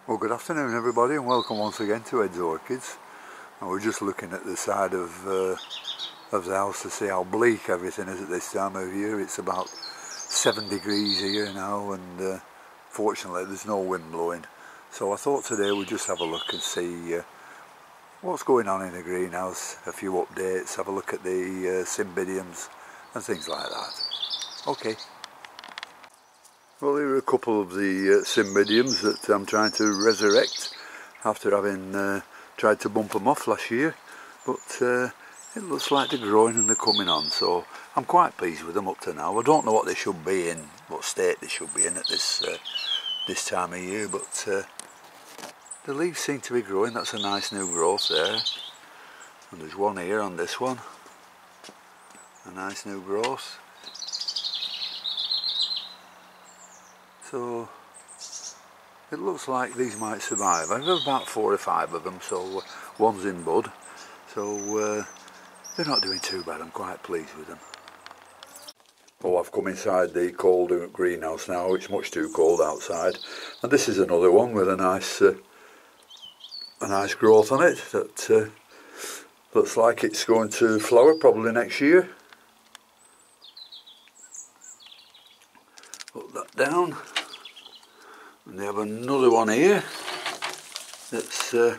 Well, good afternoon everybody, and welcome once again to Ed's Orchids. And we're just looking at the side of the house to see how bleak everything is at this time of year. It's about 7 degrees here now, and fortunately there's no wind blowing. So I thought today we'd just have a look and see what's going on in the greenhouse, a few updates, have a look at the cymbidiums and things like that. Okay. Well, here are a couple of the cymbidiums that I'm trying to resurrect after having tried to bump them off last year, but it looks like they're growing and they're coming on, so I'm quite pleased with them up to now. I don't know what they should be in, what state they should be in at this time of year, but the leaves seem to be growing. That's a nice new growth there, and there's one here on this one, a nice new growth. So it looks like these might survive. I've got about 4 or 5 of them, so one's in bud, so they're not doing too bad. I'm quite pleased with them. Oh, I've come inside the cold greenhouse now. It's much too cold outside, and this is another one with a nice growth on it that looks like it's going to flower probably next year. Put that down. And they have another one here that's, you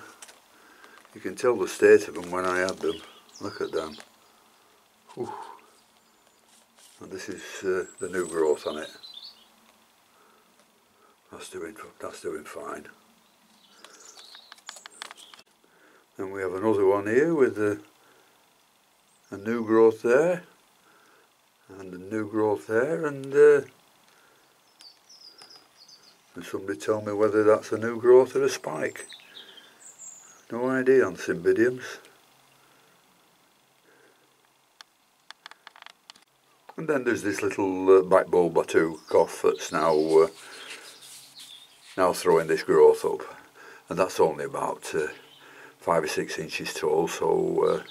can tell the state of them when I had them. Look at them. Whew. And this is the new growth on it. That's doing fine. And we have another one here with a new growth there, and a new growth there, and somebody tell me whether that's a new growth or a spike. No idea on cymbidiums. And then there's this little black bulb cough that's now throwing this growth up, and that's only about 5 or 6 inches tall, so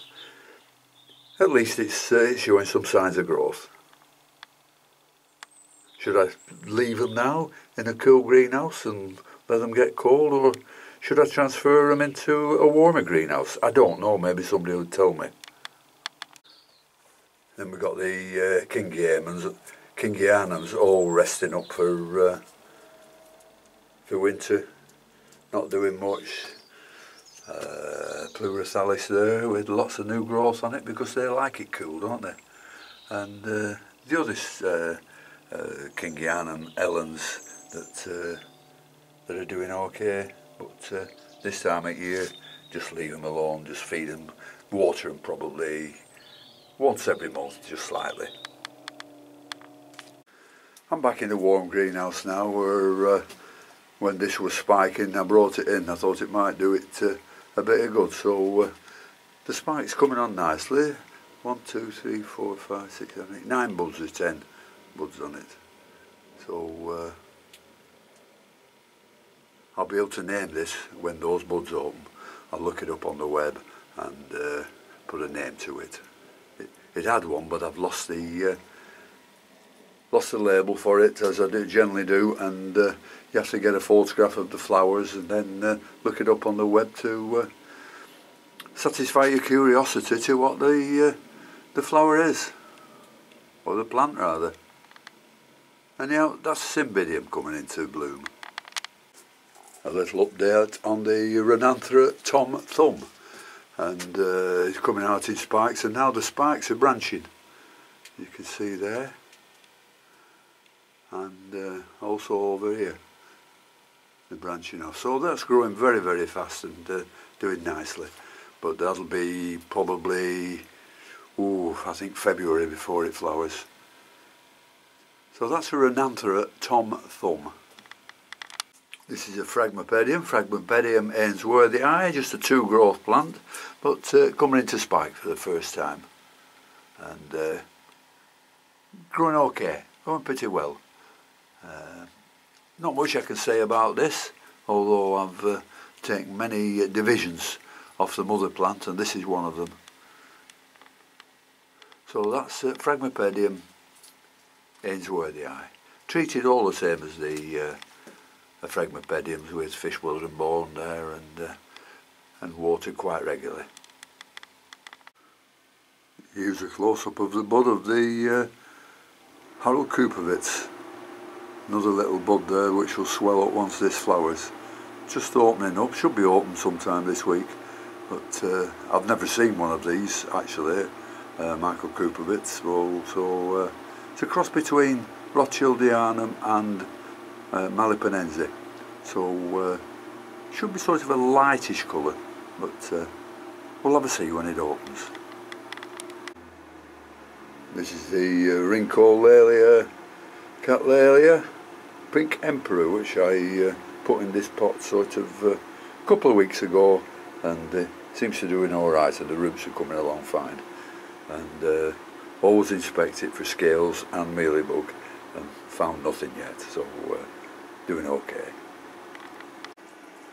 at least it's showing some signs of growth. Should I leave them now in a cool greenhouse and let them get cold, or should I transfer them into a warmer greenhouse? I don't know, maybe somebody will tell me. Then we've got the Kingianums all resting up for winter, not doing much. Pleurathalis there with lots of new growth on it because they like it cool, don't they? And the other Kingianum Ellens that are doing okay, but this time of year just leave them alone, just feed them, water them probably once every month, just slightly. I'm back in the warm greenhouse now, where when this was spiking I brought it in. I thought it might do it a bit of good, so the spike's coming on nicely. 1, 2, 3, 4, 5, 6, 7, 8, 9 buds or 10 buds on it. So I'll be able to name this when those buds open. I'll look it up on the web and put a name to it. It had one, but I've lost the label for it, as I generally do, and you have to get a photograph of the flowers and then look it up on the web to satisfy your curiosity to what the flower is, or the plant rather. And yeah, that's cymbidium coming into bloom. A little update on the Renanthera Tom Thumb, and it's coming out in spikes, and now the spikes are branching. You can see there, and also over here, they're branching off. So that's growing very, very fast and doing nicely. But that'll be probably, I think February before it flowers. So that's a Renanthera Tom Thumb. This is a Phragmipedium Ainsworthii, just a 2-growth plant, but coming into spike for the first time. And growing okay, going pretty well. Not much I can say about this, although I've taken many divisions off the mother plant, and this is one of them. So that's Phragmipedium Ainsworthii. Treated all the same as the Phragmipediums with fish willow and bone there, and watered quite regularly. Here's a close-up of the bud of the Harold Kupovitz. Another little bud there which will swell up once this flowers. Just opening up, should be open sometime this week, but I've never seen one of these actually, Michael Kupovitz. So it's a cross between Rothschildianum and Maliponense, so should be sort of a lightish colour, but we'll have a see when it opens. This is the Rincolelia Cattleya Pink Emperor, which I put in this pot sort of a couple of weeks ago, and seems to be doing alright, and the roots are coming along fine. And always inspect it for scales and mealybug, and found nothing yet, so doing okay.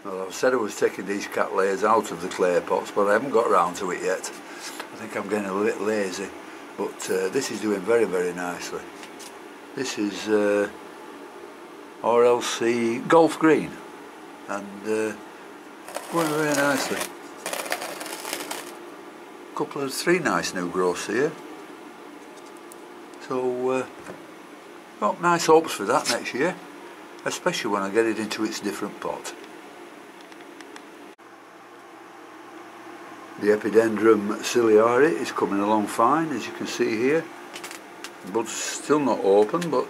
Well, I've said I was taking these Cattleyas out of the clay pots, but I haven't got around to it yet. I think I'm getting a little lazy, but this is doing very, very nicely. This is RLC Golf Green, and going very nicely. Three nice new growths here, so got nice hopes for that next year, especially when I get it into its different pot. The Epidendrum ciliare is coming along fine, as you can see here. The bud's still not open, but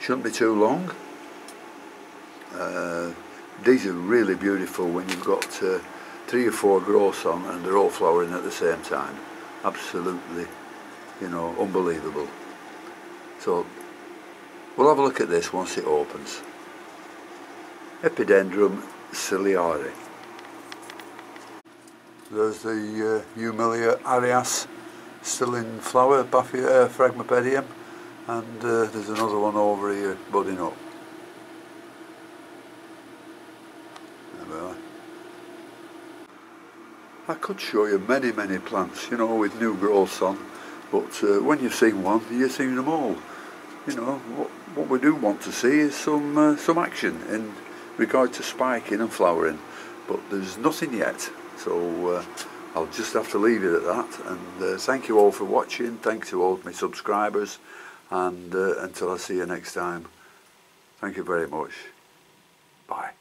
shouldn't be too long. These are really beautiful when you've got 3 or 4 growths on and they're all flowering at the same time. Absolutely, you know, unbelievable. So we'll have a look at this once it opens. Epidendrum ciliare. There's the Humilia arias still in flower, Phragmipedium, and there's another one over here budding up. There we are. I could show you many plants, you know, with new growths on, but when you've seen one, you've seen them all. You know, what we do want to see is some action in regard to spiking and flowering, but there's nothing yet. So I'll just have to leave it at that, and thank you all for watching. Thanks to all of my subscribers, and until I see you next time, thank you very much. Bye.